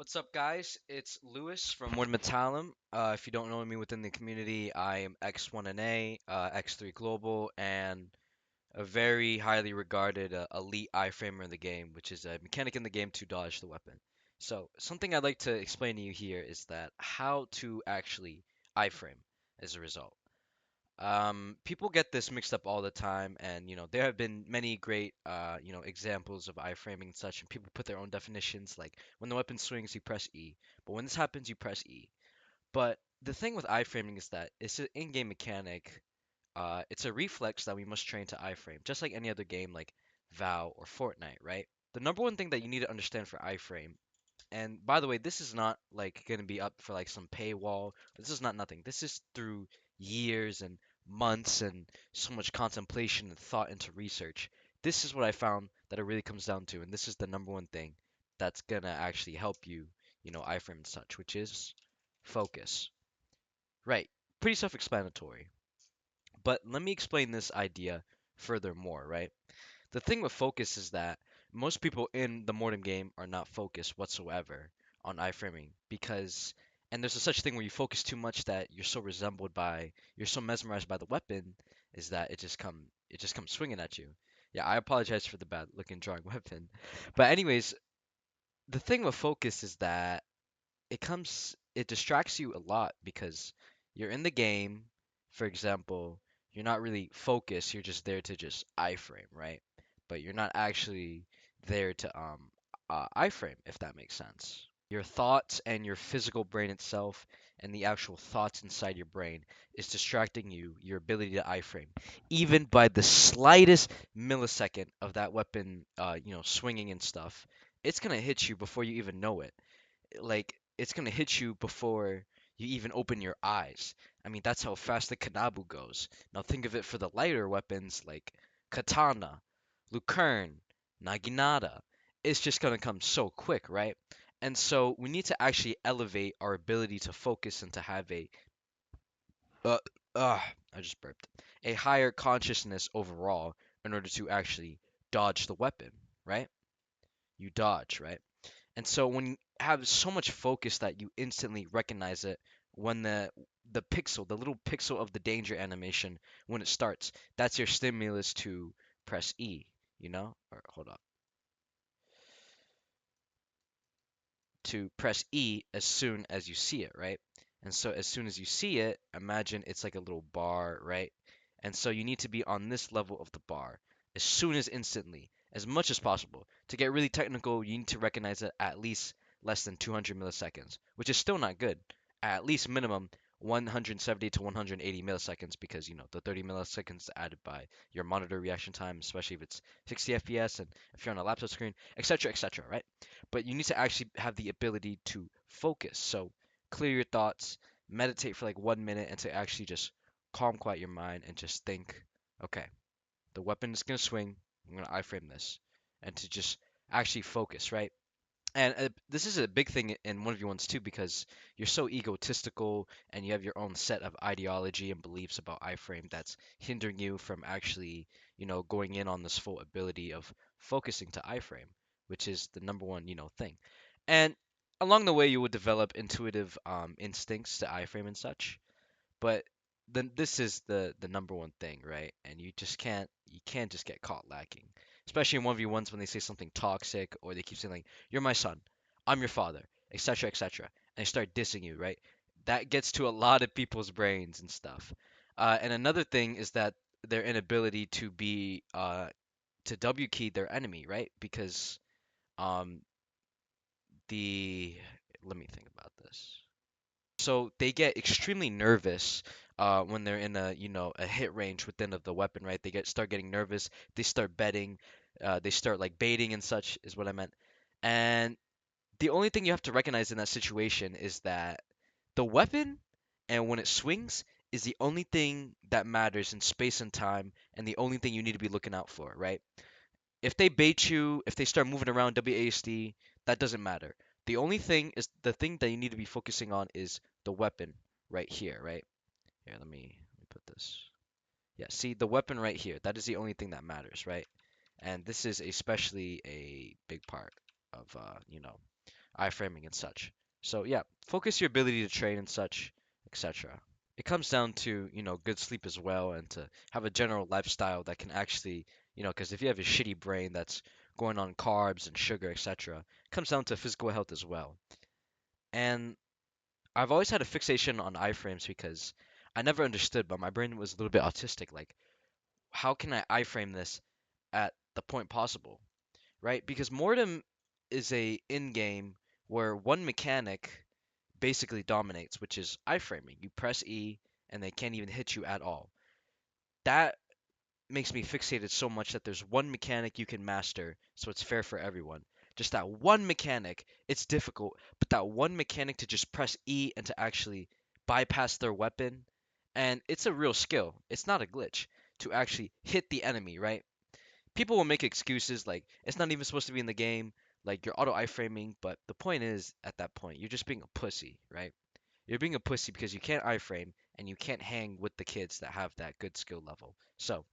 What's up, guys? It's Lewis from Mortem Metallum. If you don't know me within the community, I am X1NA, X3 Global, and a very highly regarded elite iframer in the game, which is a mechanic in the game to dodge the weapon. So, something I'd like to explain to you here is that how to actually iframe as a result. People get this mixed up all the time, and there have been many great examples of iframing and such, and people put their own definitions, like when the weapon swings, you press E, but when this happens, you press E. But the thing with iframing is that it's an in-game mechanic. It's a reflex that we must train to iframe, just like any other game like VoW or Fortnite, right? The number one thing that you need to understand for iframe, and by the way, this is not like going to be up for like some paywall. This is not nothing. This is through years and months and so much contemplation and thought into research. This is what I found that it really comes down to, and this is the number one thing that's gonna actually help you, iframe and such, which is focus. Right. Pretty self-explanatory. But let me explain this idea furthermore, right? The thing with focus is that most people in the Mortem game are not focused whatsoever on iframing because, and there's a such thing where you focus too much that you're so mesmerized by the weapon, is that it just comes swinging at you. Yeah, I apologize for the bad looking drawing weapon, but anyways, the thing with focus is that it distracts you a lot because you're in the game, for example, you're not really focused, you're just there to just iframe, right? But you're not actually there to iframe, if that makes sense. Your thoughts and your physical brain itself and the actual thoughts inside your brain is distracting you, your ability to iframe. Even by the slightest millisecond of that weapon, swinging and stuff, it's gonna hit you before you even know it. Like it's gonna hit you before you even open your eyes. I mean, that's how fast the Kanabu goes. Now think of it for the lighter weapons like Katana, Lucerne, Naginata. It's just gonna come so quick, right? And so we need to actually elevate our ability to focus and to have uh, uh I just burped, a higher consciousness overall in order to actually dodge the weapon, right? You dodge, right? And so when you have so much focus that you instantly recognize it when the little pixel of the danger animation when it starts, that's your stimulus to press E, Or hold up. To press E as soon as you see it, right? And so as soon as you see it, imagine it's like a little bar, right? And so you need to be on this level of the bar as soon as instantly, as much as possible. To get really technical, you need to recognize it at least less than 200 milliseconds, which is still not good. At least minimum 170 to 180 milliseconds because the 30 milliseconds added by your monitor reaction time, especially if it's 60 FPS and if you're on a laptop screen, etc., etc., right? But you need to actually have the ability to focus. So clear your thoughts, meditate for like 1 minute, and to actually just calm, quiet your mind and just think, okay, the weapon is gonna swing. I'm gonna iframe this, and to just actually focus, right? And this is a big thing in 1v1s too, because you're so egotistical and you have your own set of ideology and beliefs about iframe that's hindering you from actually, going in on this full ability of focusing to iframe, which is the number one, thing. And along the way, you would develop intuitive instincts to iframe and such. But then this is the number one thing, right? And you can't just get caught lacking. Especially in 1v1s when they say something toxic or they keep saying like, "You're my son, I'm your father," etc., etc., and they start dissing you, right? That gets to a lot of people's brains and stuff. And another thing is that their inability to W key their enemy, right? Because um the let me think about this. So they get extremely nervous when they're in a hit range within the weapon, right? Start getting nervous. They start betting. They start like baiting and such is what I meant. And the only thing you have to recognize in that situation is that the weapon and when it swings is the only thing that matters in space and time, and the only thing you need to be looking out for, right? If they bait you, if they start moving around WASD, that doesn't matter. The thing that you need to be focusing on is the weapon right here, right? Here, let me put this. Yeah, see the weapon right here. That is the only thing that matters, right? And this is especially a big part of iframing and such. So yeah, focus your ability to train and such, etc. It comes down to, good sleep as well and to have a general lifestyle that can actually, because if you have a shitty brain that's going on carbs and sugar, etc., it comes down to physical health as well. And I've always had a fixation on iframes because I never understood, but my brain was a little bit autistic. Like, how can I iframe this at the point possible, right? Because Mortem is a in-game where one mechanic basically dominates, which is iframing. You press E and they can't even hit you at all. That makes me fixated so much that there's one mechanic you can master, so it's fair for everyone. Just that one mechanic, it's difficult, but that one mechanic to just press E and to actually bypass their weapon, and it's a real skill. It's not a glitch to actually hit the enemy, right? People will make excuses like it's not even supposed to be in the game, like you're auto iframing, but the point is at that point, you're just being a pussy, right? You're being a pussy because you can't iframe and you can't hang with the kids that have that good skill level. So,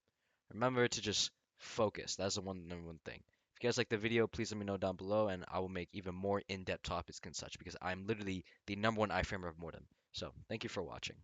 remember to just focus. That's the number one thing. If you guys like the video, please let me know down below, and I will make even more in-depth topics and such because I'm literally the number one iframer of Mortem. So, thank you for watching.